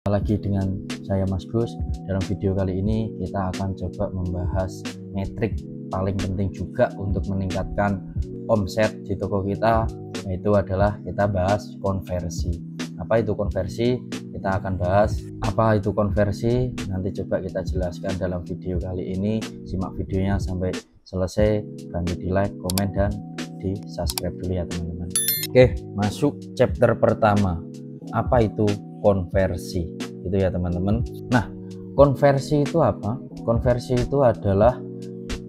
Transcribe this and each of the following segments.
Lagi dengan saya Mas Gus. Dalam video kali ini kita akan coba membahas metrik paling penting juga untuk meningkatkan omset di toko kita, yaitu adalah kita bahas konversi. Apa itu konversi? Kita akan bahas apa itu konversi, nanti coba kita jelaskan dalam video kali ini. Simak videonya sampai selesai, bantu di like, komen, dan di subscribe dulu ya teman-teman. Oke, masuk chapter pertama. Apa itu konversi? Gitu ya teman-teman. Nah, konversi itu apa? Konversi itu adalah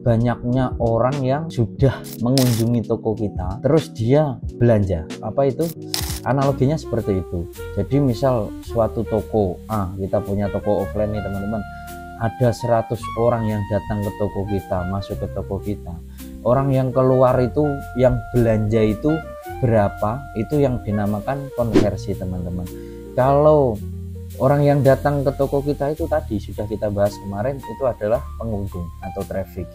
banyaknya orang yang sudah mengunjungi toko kita terus dia belanja. Apa itu? Analoginya seperti itu. Jadi misal suatu toko, kita punya toko offline nih teman-teman, ada 100 orang yang datang ke toko kita, masuk ke toko kita. Orang yang keluar itu, yang belanja itu berapa, itu yang dinamakan konversi teman-teman. Kalau orang yang datang ke toko kita itu tadi sudah kita bahas kemarin, itu adalah pengunjung atau traffic.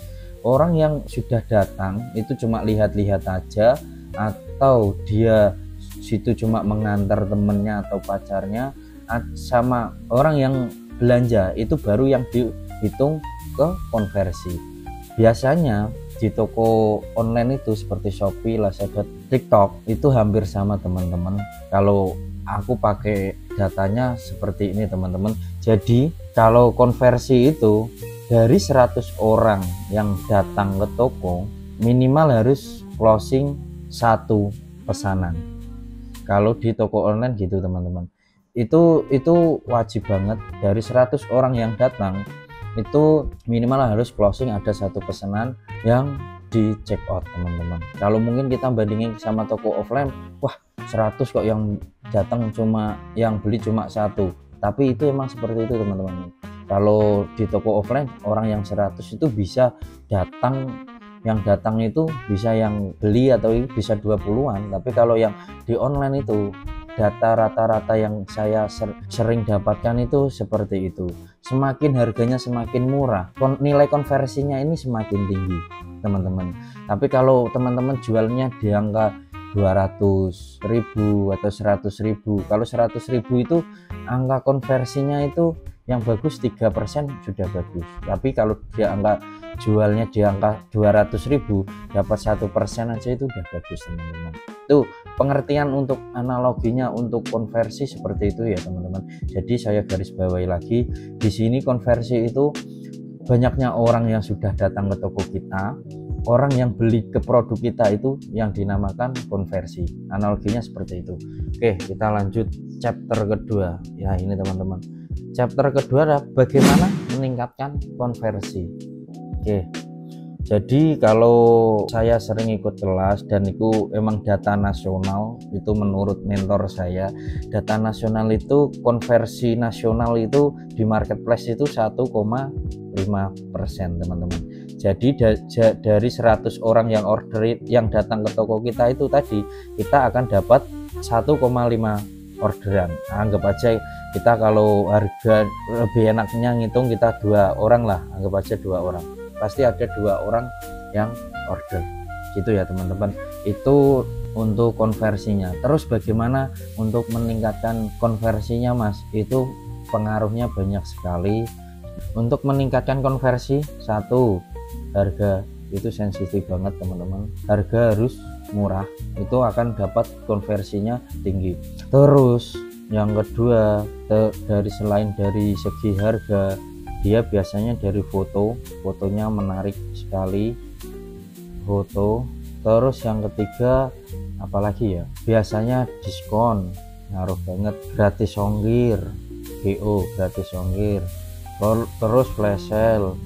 Orang yang sudah datang itu cuma lihat-lihat aja, atau dia situ cuma mengantar temennya atau pacarnya, sama orang yang belanja itu baru yang dihitung ke konversi. Biasanya di toko online itu seperti Shopee, Lazada, TikTok itu hampir sama teman-teman. Kalau aku pakai datanya seperti ini teman-teman. Jadi kalau konversi itu dari 100 orang yang datang ke toko, minimal harus closing 1 pesanan. Kalau di toko online gitu teman-teman, itu wajib banget. Dari 100 orang yang datang itu minimal harus closing ada 1 pesanan yang di check out teman-teman. Kalau mungkin kita bandingin sama toko offline, wah 100 kok yang datang cuma, yang beli cuma 1. Tapi itu emang seperti itu teman-teman. Kalau di toko offline orang yang 100 itu bisa datang, yang datang itu bisa yang beli atau bisa 20-an. Tapi kalau yang di online itu data rata-rata yang saya sering dapatkan itu seperti itu. Semakin harganya semakin murah, nilai konversinya ini semakin tinggi teman-teman. Tapi kalau teman-teman jualnya di angka 200.000 atau 100.000, kalau 100.000 itu angka konversinya itu yang bagus 3% sudah bagus. Tapi kalau dia angka jualnya di angka 200.000 dapat 1% aja itu udah bagus teman-teman. Itu pengertian untuk analoginya untuk konversi seperti itu ya teman-teman. Jadi saya garis bawahi lagi di sini, konversi itu banyaknya orang yang sudah datang ke toko kita, orang yang beli ke produk kita, itu yang dinamakan konversi. Analoginya seperti itu. Oke, kita lanjut chapter kedua ya ini teman-teman. Chapter kedua adalah bagaimana meningkatkan konversi. Oke, jadi kalau saya sering ikut kelas dan itu emang data nasional, itu menurut mentor saya, data nasional itu konversi nasional itu di marketplace itu 1,5% teman-teman. Jadi dari 100 orang yang order, yang datang ke toko kita itu tadi, kita akan dapat 1,5 orderan. Anggap aja kita kalau harga lebih enaknya ngitung kita 2 orang lah, anggap aja 2 orang, pasti ada 2 orang yang order gitu ya teman-teman. Itu untuk konversinya. Terus bagaimana untuk meningkatkan konversinya Mas? Itu pengaruhnya banyak sekali. Untuk meningkatkan konversi, 1, harga itu sensitif banget teman-teman. Harga harus murah, itu akan dapat konversinya tinggi. Terus yang kedua, selain dari segi harga, dia biasanya dari fotonya menarik sekali, foto. Terus yang ketiga apalagi ya, biasanya diskon ngaruh banget, gratis ongkir, GO gratis ongkir, terus flash sale.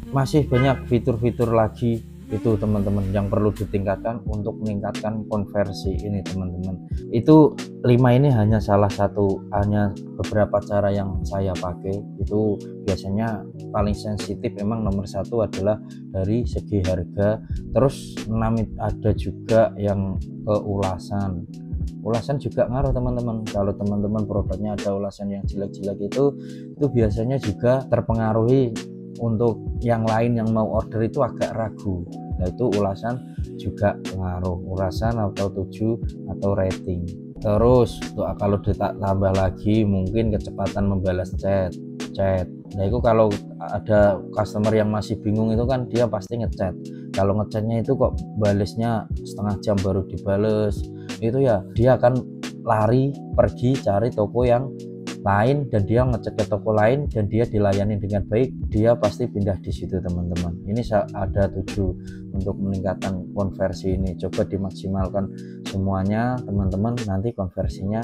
Masih banyak fitur-fitur lagi itu teman-teman yang perlu ditingkatkan untuk meningkatkan konversi ini teman-teman. Itu 5 ini hanya salah satu, hanya beberapa cara yang saya pakai. Itu biasanya paling sensitif emang nomor 1 adalah dari segi harga. Terus 6 ada juga yang ke ulasan juga ngaruh teman-teman. Kalau teman-teman produknya ada ulasan yang jelek-jelek itu biasanya juga terpengaruhi. Untuk yang lain yang mau order itu agak ragu. Nah itu ulasan juga pengaruh, ulasan atau 7 atau rating. Terus kalau ditambah lagi mungkin kecepatan membalas chat. Nah itu kalau ada customer yang masih bingung itu kan dia pasti ngechat. Kalau ngechatnya itu kok balesnya setengah jam baru dibales, itu ya dia akan lari pergi cari toko yang lain dan dia ngecek ke toko lain dan dia dilayani dengan baik, dia pasti pindah di situ teman-teman. Ini ada 7 untuk meningkatkan konversi ini. Coba dimaksimalkan semuanya teman-teman, nanti konversinya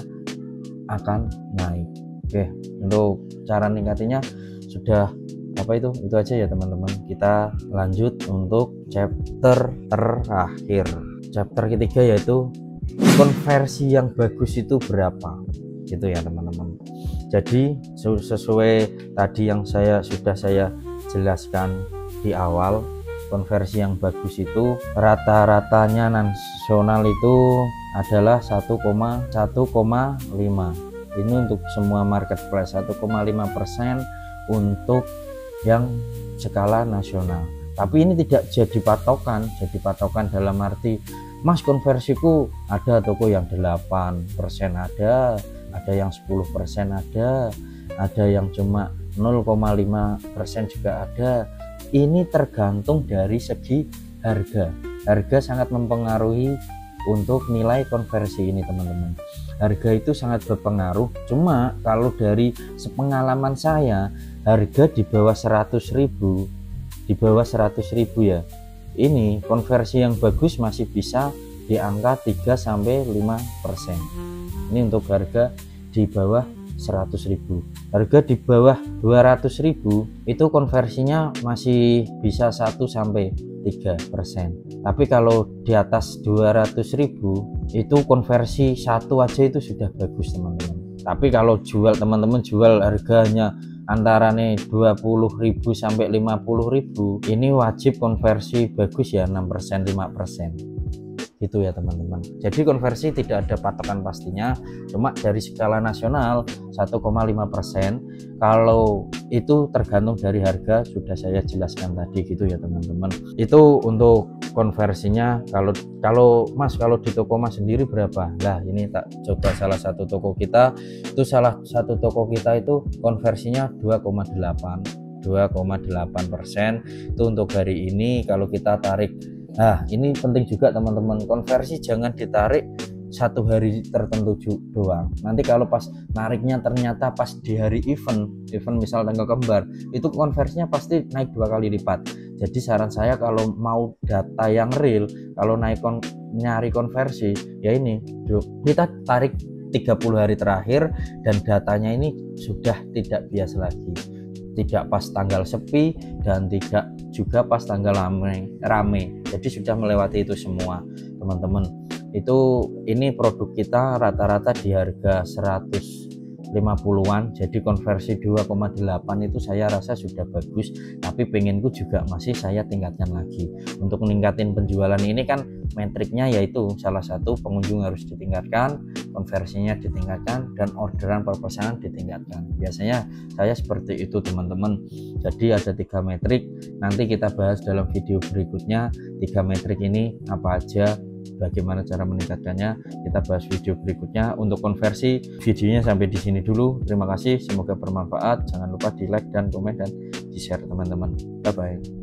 akan naik. Oke, untuk cara ningkatinya sudah itu aja ya teman-teman. Kita lanjut untuk chapter terakhir, chapter ketiga, yaitu konversi yang bagus itu berapa, gitu ya teman-teman. Jadi sesuai tadi yang sudah saya jelaskan di awal, konversi yang bagus itu rata-ratanya nasional itu adalah 1,5. Ini untuk semua marketplace, 1,5% untuk yang skala nasional. Tapi ini tidak jadi patokan dalam arti, Mas, konversiku ada toko yang 8% ada yang 10% ada yang cuma 0,5% juga ada. Ini tergantung dari segi harga sangat mempengaruhi untuk nilai konversi ini teman-teman. Harga itu sangat berpengaruh, cuma kalau dari sepengalaman saya, harga di bawah 100.000 ya, ini konversi yang bagus masih bisa di angka 3-5%. Ini untuk harga di bawah 100.000. Harga di bawah 200.000 itu konversinya masih bisa 1-3%. Tapi kalau di atas 200.000 itu konversi 1 aja itu sudah bagus teman-teman. Tapi kalau teman-teman jual harganya antara 20.000 sampai 50.000, ini wajib konversi bagus ya 6%, 5%. Gitu ya teman-teman. Jadi konversi tidak ada patokan pastinya, cuma dari skala nasional 1,5%. Kalau itu tergantung dari harga, sudah saya jelaskan tadi, gitu ya teman-teman. Itu untuk konversinya. Kalau Mas, kalau di toko Mas sendiri berapa? Nah, ini tak coba salah satu toko kita itu konversinya 2,8%. Itu untuk hari ini. Kalau kita tarik, nah ini penting juga teman-teman, konversi jangan ditarik satu hari tertentu doang. Nanti kalau pas nariknya ternyata pas di hari event misal tanggal kembar, itu konversinya pasti naik 2 kali lipat. Jadi saran saya kalau mau data yang real, kalau nyari konversi, ya ini kita tarik 30 hari terakhir dan datanya ini sudah tidak bias lagi, tidak pas tanggal sepi dan tidak juga pas tanggal rame. Jadi sudah melewati itu semua teman-teman. Ini produk kita rata-rata di harga 150-an, jadi konversi 2,8 itu saya rasa sudah bagus. Tapi pengenku juga masih saya tingkatkan lagi. Untuk meningkatin penjualan ini kan metriknya yaitu salah satu, pengunjung harus ditingkatkan, konversinya ditingkatkan, dan orderan per pesanan ditingkatkan. Biasanya saya seperti itu teman-teman. Jadi ada 3 metrik, nanti kita bahas dalam video berikutnya 3 metrik ini apa aja, bagaimana cara meningkatkannya, kita bahas video berikutnya. Untuk konversi, videonya sampai di sini dulu. Terima kasih, semoga bermanfaat. Jangan lupa di like dan komen dan di share teman-teman. Bye bye.